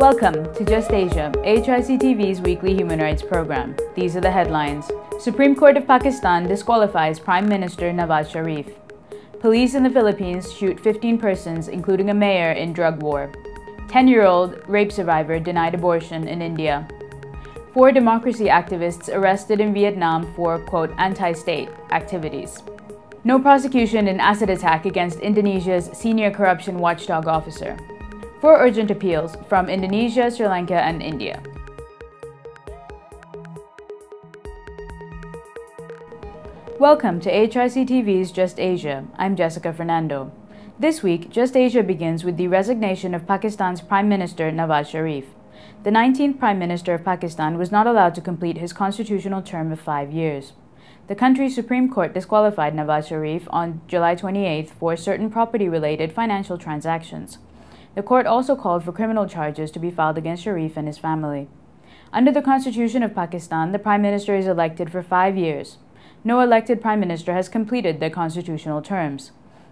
Welcome to Just Asia, AHRC TV's weekly human rights program. These are the headlines. Supreme Court of Pakistan disqualifies Prime Minister Nawaz Sharif. Police in the Philippines shoot 15 persons, including a mayor, in drug war. 10-year-old rape survivor denied abortion in India. 4 democracy activists arrested in Vietnam for, quote, anti-state activities. No prosecution in acid attack against Indonesia's senior corruption watchdog officer. 4 urgent appeals from Indonesia, Sri Lanka, and India. Welcome to AHRC TV's Just Asia. I'm Jessica Fernando. This week, Just Asia begins with the resignation of Pakistan's Prime Minister Nawaz Sharif. The 19th Prime Minister of Pakistan was not allowed to complete his constitutional term of 5 years. The country's Supreme Court disqualified Nawaz Sharif on July 28th for certain property-related financial transactions. The court also called for criminal charges to be filed against Sharif and his family. Under the Constitution of Pakistan, the Prime Minister is elected for 5 years. No elected Prime Minister has completed their constitutional terms.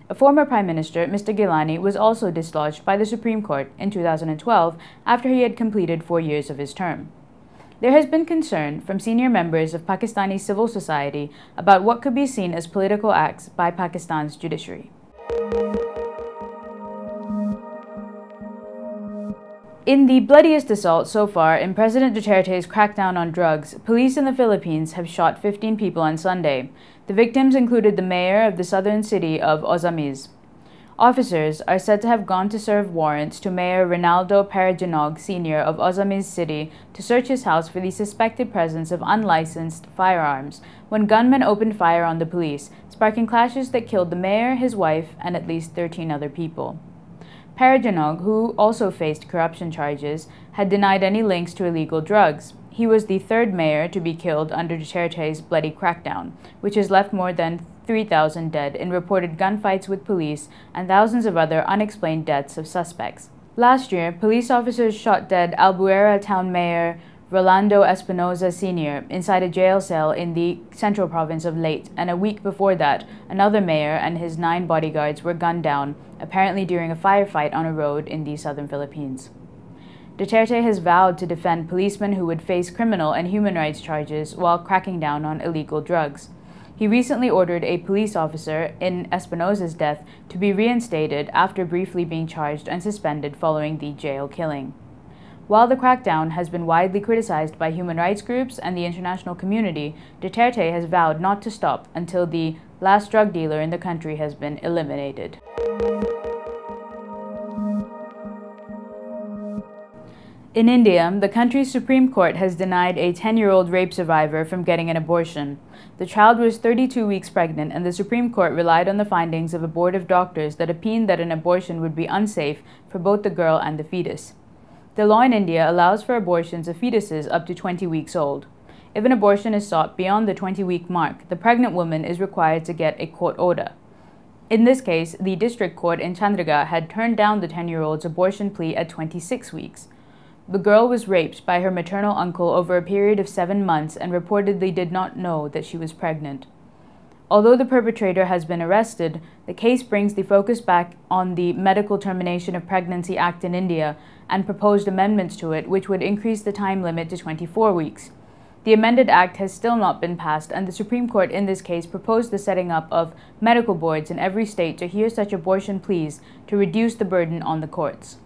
A former Prime Minister, Mr. Gilani, was also dislodged by the Supreme Court in 2012 after he had completed 4 years of his term. There has been concern from senior members of Pakistani civil society about what could be seen as political acts by Pakistan's judiciary. In the bloodiest assault so far in President Duterte's crackdown on drugs, police in the Philippines have shot 15 people on Sunday. The victims included the mayor of the southern city of Ozamiz. Officers are said to have gone to serve warrants to Mayor Reynaldo Parojinog Sr. of Ozamiz City to search his house for the suspected presence of unlicensed firearms when gunmen opened fire on the police, sparking clashes that killed the mayor, his wife, and at least 13 other people. Parojinog, who also faced corruption charges, had denied any links to illegal drugs. He was the 3rd mayor to be killed under Duterte's bloody crackdown, which has left more than 3,000 dead in reported gunfights with police and thousands of other unexplained deaths of suspects. Last year, police officers shot dead Albuera town mayor Rolando Espinosa Sr. inside a jail cell in the central province of Leyte, and a week before that, another mayor and his 9 bodyguards were gunned down, apparently during a firefight on a road in the southern Philippines. Duterte has vowed to defend policemen who would face criminal and human rights charges while cracking down on illegal drugs. He recently ordered a police officer in Espinosa's death to be reinstated after briefly being charged and suspended following the jail killing. While the crackdown has been widely criticized by human rights groups and the international community, Duterte has vowed not to stop until the last drug dealer in the country has been eliminated. In India, the country's Supreme Court has denied a 10-year-old rape survivor from getting an abortion. The child was 32 weeks pregnant, and the Supreme Court relied on the findings of a board of doctors that opined that an abortion would be unsafe for both the girl and the fetus. The law in India allows for abortions of fetuses up to 20 weeks old. If an abortion is sought beyond the 20-week mark, the pregnant woman is required to get a court order. In this case, the district court in Chandigarh had turned down the 10-year-old's abortion plea at 26 weeks. The girl was raped by her maternal uncle over a period of 7 months and reportedly did not know that she was pregnant. Although the perpetrator has been arrested, the case brings the focus back on the Medical Termination of Pregnancy Act in India and proposed amendments to it, which would increase the time limit to 24 weeks. The amended act has still not been passed, and the Supreme Court in this case proposed the setting up of medical boards in every state to hear such abortion pleas to reduce the burden on the courts.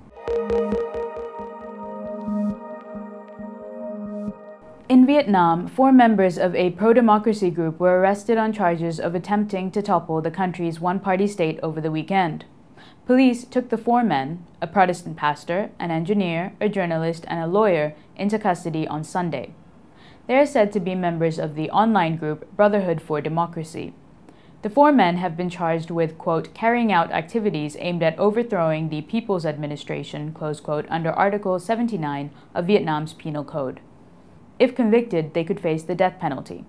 In Vietnam, 4 members of a pro-democracy group were arrested on charges of attempting to topple the country's one-party state over the weekend. Police took the 4 men, a Protestant pastor, an engineer, a journalist, and a lawyer, into custody on Sunday. They are said to be members of the online group Brotherhood for Democracy. The 4 men have been charged with, quote, carrying out activities aimed at overthrowing the People's Administration, close quote, under Article 79 of Vietnam's Penal Code. If convicted, they could face the death penalty.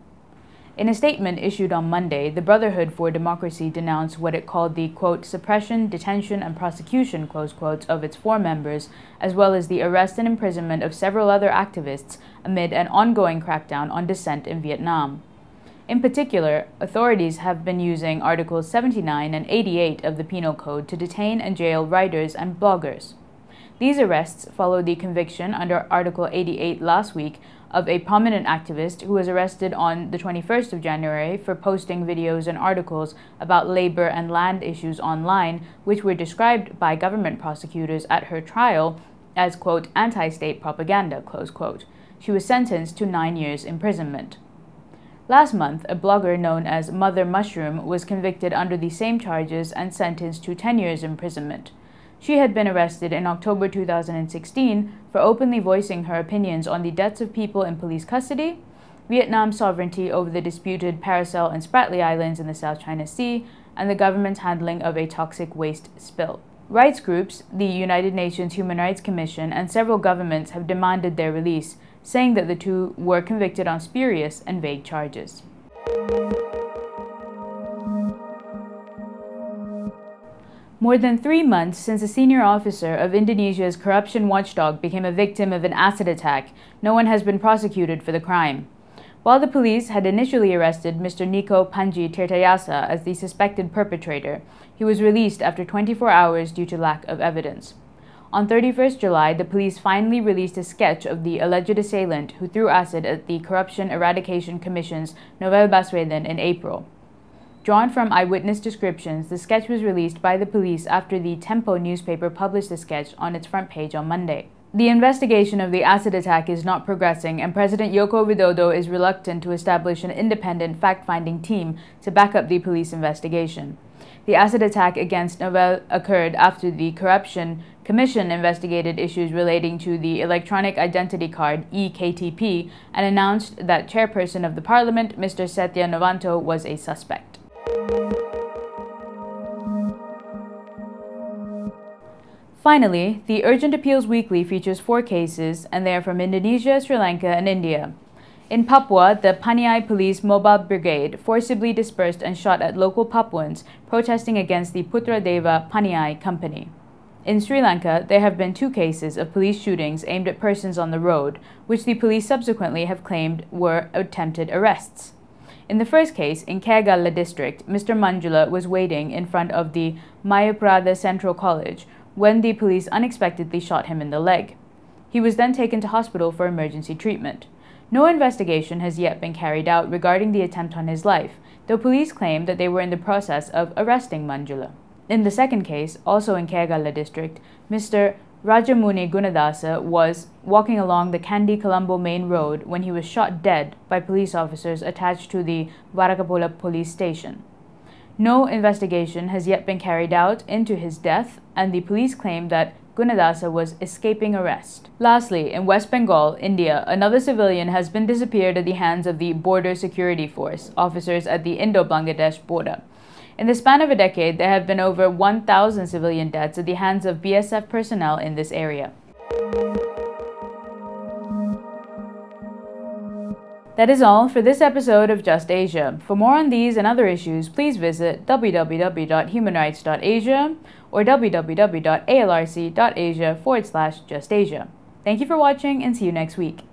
In a statement issued on Monday, the Brotherhood for Democracy denounced what it called the, quote, suppression, detention, and prosecution, close quotes, of its 4 members, as well as the arrest and imprisonment of several other activists amid an ongoing crackdown on dissent in Vietnam. In particular, authorities have been using Articles 79 and 88 of the Penal Code to detain and jail writers and bloggers. These arrests follow the conviction under Article 88 last week of a prominent activist who was arrested on the 21st of January for posting videos and articles about labor and land issues online, which were described by government prosecutors at her trial as, quote, anti-state propaganda, close quote. She was sentenced to 9 years imprisonment. Last month, a blogger known as Mother Mushroom was convicted under the same charges and sentenced to 10 years imprisonment. She had been arrested in October 2016 for openly voicing her opinions on the deaths of people in police custody, Vietnam's sovereignty over the disputed Paracel and Spratly Islands in the South China Sea, and the government's handling of a toxic waste spill. Rights groups, the United Nations Human Rights Commission, and several governments have demanded their release, saying that the two were convicted on spurious and vague charges. More than 3 months since a senior officer of Indonesia's corruption watchdog became a victim of an acid attack, no one has been prosecuted for the crime. While the police had initially arrested Mr. Niko Panji Tirtayasa as the suspected perpetrator, he was released after 24 hours due to lack of evidence. On 31st July, the police finally released a sketch of the alleged assailant who threw acid at the Corruption Eradication Commission's Novel Baswedan in April. Drawn from eyewitness descriptions, the sketch was released by the police after the Tempo newspaper published the sketch on its front page on Monday. The investigation of the acid attack is not progressing, and President Joko Widodo is reluctant to establish an independent fact-finding team to back up the police investigation. The acid attack against Novel occurred after the Corruption Commission investigated issues relating to the Electronic Identity Card (eKTP) and announced that Chairperson of the Parliament, Mr. Setia Novanto, was a suspect. Finally, the Urgent Appeals Weekly features 4 cases, and they are from Indonesia, Sri Lanka, and India. In Papua, the Paniai Police Mobile Brigade forcibly dispersed and shot at local Papuans protesting against the Putradeva Paniai Company. In Sri Lanka, there have been 2 cases of police shootings aimed at persons on the road, which the police subsequently have claimed were attempted arrests. In the first case, in Kerala district, Mr. Manjula was waiting in front of the Mayaprada Central College when the police unexpectedly shot him in the leg. He was then taken to hospital for emergency treatment. No investigation has yet been carried out regarding the attempt on his life, though police claim that they were in the process of arresting Manjula. In the second case, also in Kerala district, Mr. Rajamuni Gunadasa was walking along the Kandy Colombo main road when he was shot dead by police officers attached to the Varakapola police station. No investigation has yet been carried out into his death, and the police claim that Gunadasa was escaping arrest. Lastly, in West Bengal, India, another civilian has been disappeared at the hands of the Border Security Force, officers at the Indo-Bangladesh border. In the span of a decade, there have been over 1,000 civilian deaths at the hands of BSF personnel in this area. That is all for this episode of Just Asia. For more on these and other issues, please visit www.humanrights.asia or www.ahlrc.asia/justasia. Thank you for watching and see you next week.